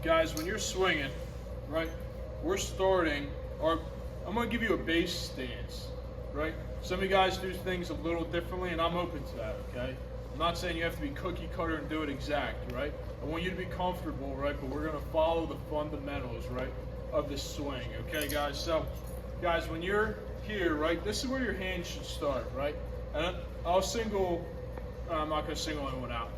guys, when you're swinging, right, we're starting, or I'm going to give you a base stance, right? Some of you guys do things a little differently, and I'm open to that, okay? I'm not saying you have to be cookie cutter and do it exact, right? I want you to be comfortable, right? But we're going to follow the fundamentals, right, of this swing, okay, guys? So, guys, when you're here, right, this is where your hand should start, right? And I'll single, I'm not going to single anyone out.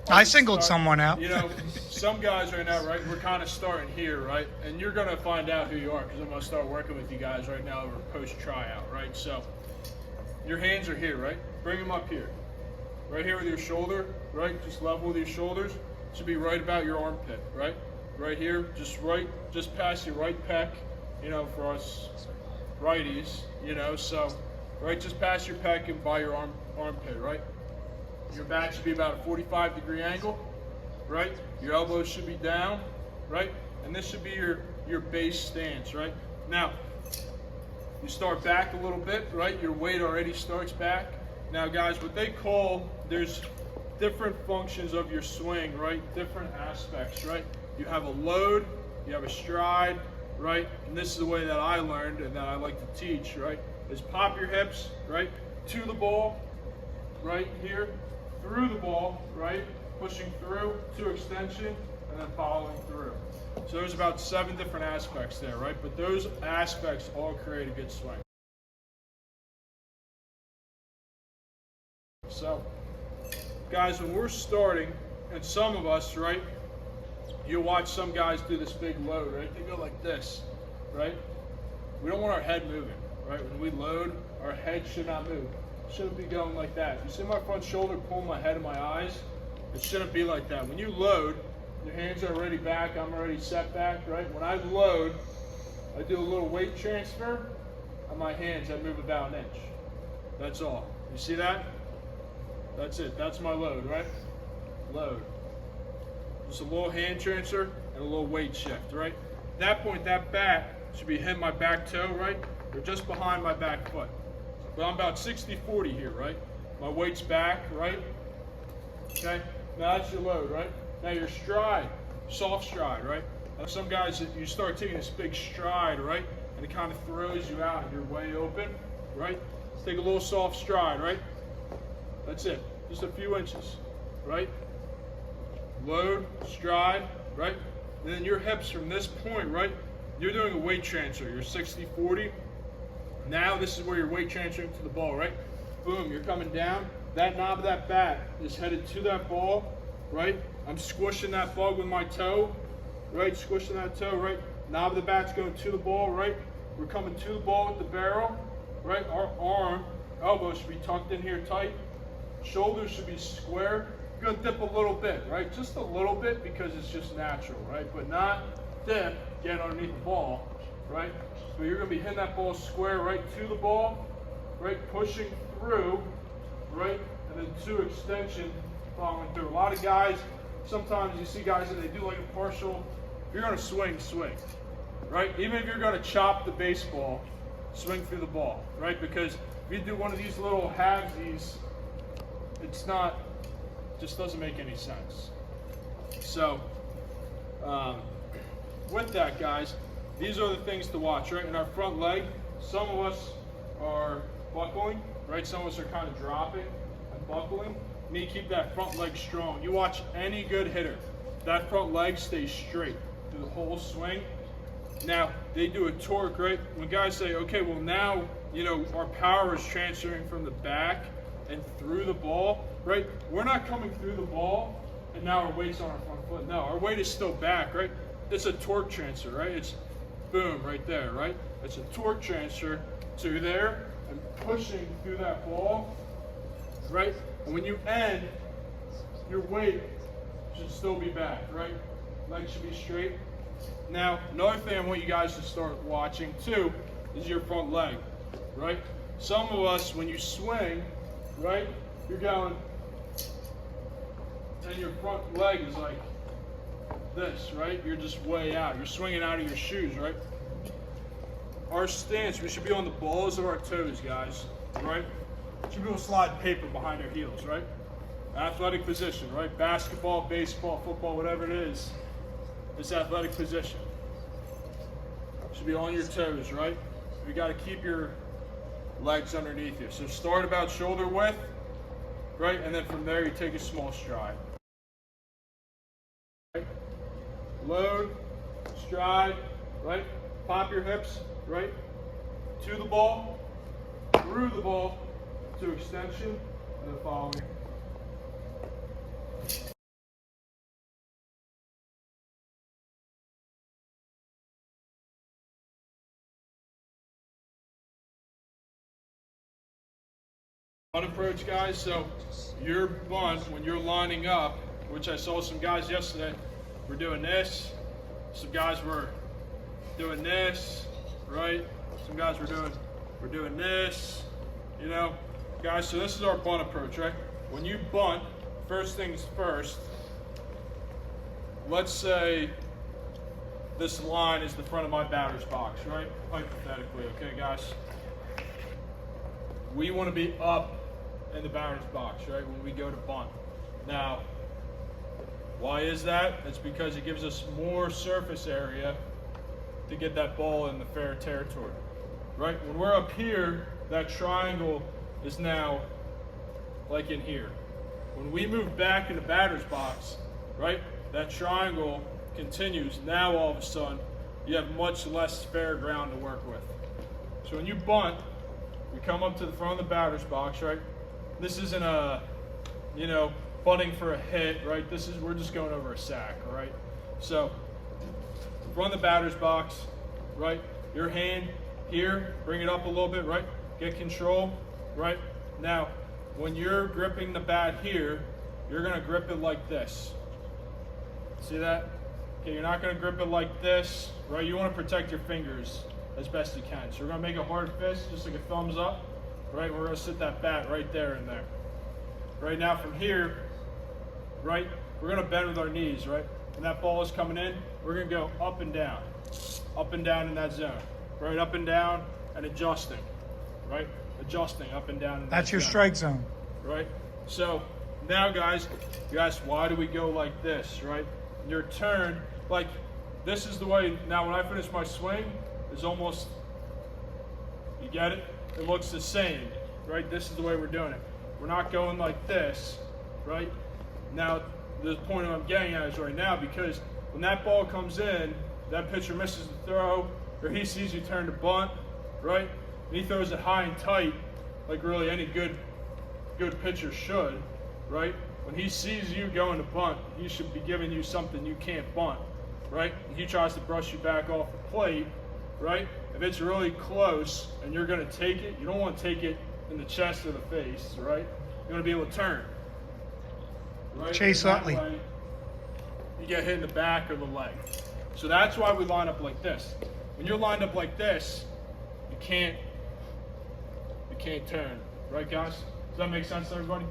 I singled someone out. You know, some guys right now, right, we're kind of starting here, right? And you're going to find out who you are because I'm going to start working with you guys right now over post-tryout, right? So, your hands are here, right? Bring them up here. Right here with your shoulder, right? Just level with your shoulders. Should be right about your armpit, right? Right here, just past your right pec, you know, for us righties, you know, so, right, just past your pec and by your armpit, right? Your back should be about a 45-degree angle, right? Your elbows should be down, right? And this should be your base stance, right? Now, you start back a little bit, right? Your weight already starts back. Now, guys, what they call, there's different functions of your swing, right? Different aspects, right? You have a load, you have a stride, right? And this is the way that I learned and that I like to teach, right? Is pop your hips, right? To the ball, right here. Through the ball, right? Pushing through to extension and then following through. So there's about 7 different aspects there, right? But those aspects all create a good swing. So, guys, when we're starting, and some of us, right? You watch some guys do this big load, right? They go like this, right? We don't want our head moving, right? When we load, our head should not move. Shouldn't be going like that. You see my front shoulder pulling my head and my eyes? It shouldn't be like that. When you load, your hands are already back, I'm already set back, right? When I load, I do a little weight transfer on my hands, I move about 1 inch. That's all. You see that? That's it. That's my load, right? Load. Just a little hand transfer and a little weight shift, right? At that point, that bat should be hitting my back toe, right? Or just behind my back foot. But I'm about 60-40 here, right? My weight's back, right? Okay, now that's your load, right? Now your stride, soft stride, right? Now some guys, you start taking this big stride, right? And it kind of throws you out. You're way open, right? Let's take a little soft stride, right? That's it, just a few inches, right? Load, stride, right? And then your hips from this point, right? You're doing a weight transfer. You're 60-40. Now this is where you're weight transferring to the ball, right? Boom, you're coming down. That knob of that bat is headed to that ball, right? I'm squishing that bug with my toe, right? Squishing that toe, right? Knob of the bat's going to the ball, right? We're coming to the ball with the barrel, right? Our arm, elbow should be tucked in here tight. Shoulders should be square. You're gonna dip a little bit, right? Just a little bit because it's just natural, right? But not dip, get underneath the ball, right? So you're gonna be hitting that ball square right to the ball, right? Pushing through, right? And then to extension, following through. A lot of guys, sometimes you see guys that they do like a partial. If you're gonna swing, swing, right? Even if you're gonna chop the baseball, swing through the ball, right? Because if you do one of these little halvesies, it's not, just doesn't make any sense. So, with that, guys, these are the things to watch, right? In our front leg, some of us are buckling, right? Some of us are kind of dropping and buckling. You need to keep that front leg strong. You watch any good hitter, that front leg stays straight through the whole swing. Now, they do a torque, right? When guys say, okay, well now, you know, our power is transferring from the back and through the ball, right? We're not coming through the ball and now our weight's on our front foot. No, our weight is still back, right? It's a torque transfer, right? It's boom, right there, right? It's a torque transfer to there and pushing through that ball, right? And when you end, your weight should still be back, right? Legs should be straight. Now, another thing I want you guys to start watching too is your front leg, right? Some of us, when you swing, right, you're going, and your front leg is like this, right? You're just way out. You're swinging out of your shoes, right? Our stance, we should be on the balls of our toes, guys, right? Should be able to slide paper behind our heels, right? Athletic position, right? Basketball, baseball, football, whatever it is. this athletic position. Should be on your toes, right? You got to keep your legs underneath you. So start about shoulder width, right? And then from there you take a small stride. Right? Load, stride, right? Pop your hips, right? To the ball, through the ball, to extension, and then following. Bunt approach, guys. So your bunt, when you're lining up, which I saw some guys yesterday, were doing this. Some guys were doing this, right? Some guys were doing this, you know, guys. So this is our bunt approach, right? When you bunt, first things first. Let's say this line is the front of my batter's box, right? Hypothetically, okay, guys. We want to be up in the batter's box, right, when we go to bunt. Now, why is that? It's because it gives us more surface area to get that ball in the fair territory, right? When we're up here, that triangle is now like in here. When we move back in the batter's box, right, that triangle continues. Now all of a sudden, you have much less fair ground to work with. So when you bunt, we come up to the front of the batter's box, right? This isn't a, you know, bunting for a hit, right? We're just going over a sack, all right? So, front of the batter's box, right? Your hand here, bring it up a little bit, right? Get control, right? Now, when you're gripping the bat here, you're gonna grip it like this. See that? Okay, you're not gonna grip it like this, right? You wanna protect your fingers as best you can. So we're gonna make a hard fist, just like a thumbs up, right? We're gonna sit that bat right there and there. Right now from here, right, we're gonna bend with our knees, right? When that ball is coming in, we're gonna go up and down in that zone, right? Up and down and adjusting, right? Adjusting up and down in That's that your zone, strike zone. right? So now guys, you ask, why do we go like this, right? Your turn, like this is the way, now when I finish my swing, it's almost, you get it? It looks the same, right? This is the way we're doing it. We're not going like this, right? Now, the point I'm getting at is right now, because when that ball comes in, that pitcher misses the throw, or he sees you turn to bunt, right? And he throws it high and tight, like really any good pitcher should, right? When he sees you going to bunt, he should be giving you something you can't bunt, right? And he tries to brush you back off the plate, right? If it's really close and you're going to take it, you don't want to take it in the chest or the face, right? You want to be able to turn. Right? Chase Utley. You get hit in the back or the leg. So that's why we line up like this. When you're lined up like this, you can't turn. Right, guys? Does that make sense to everybody?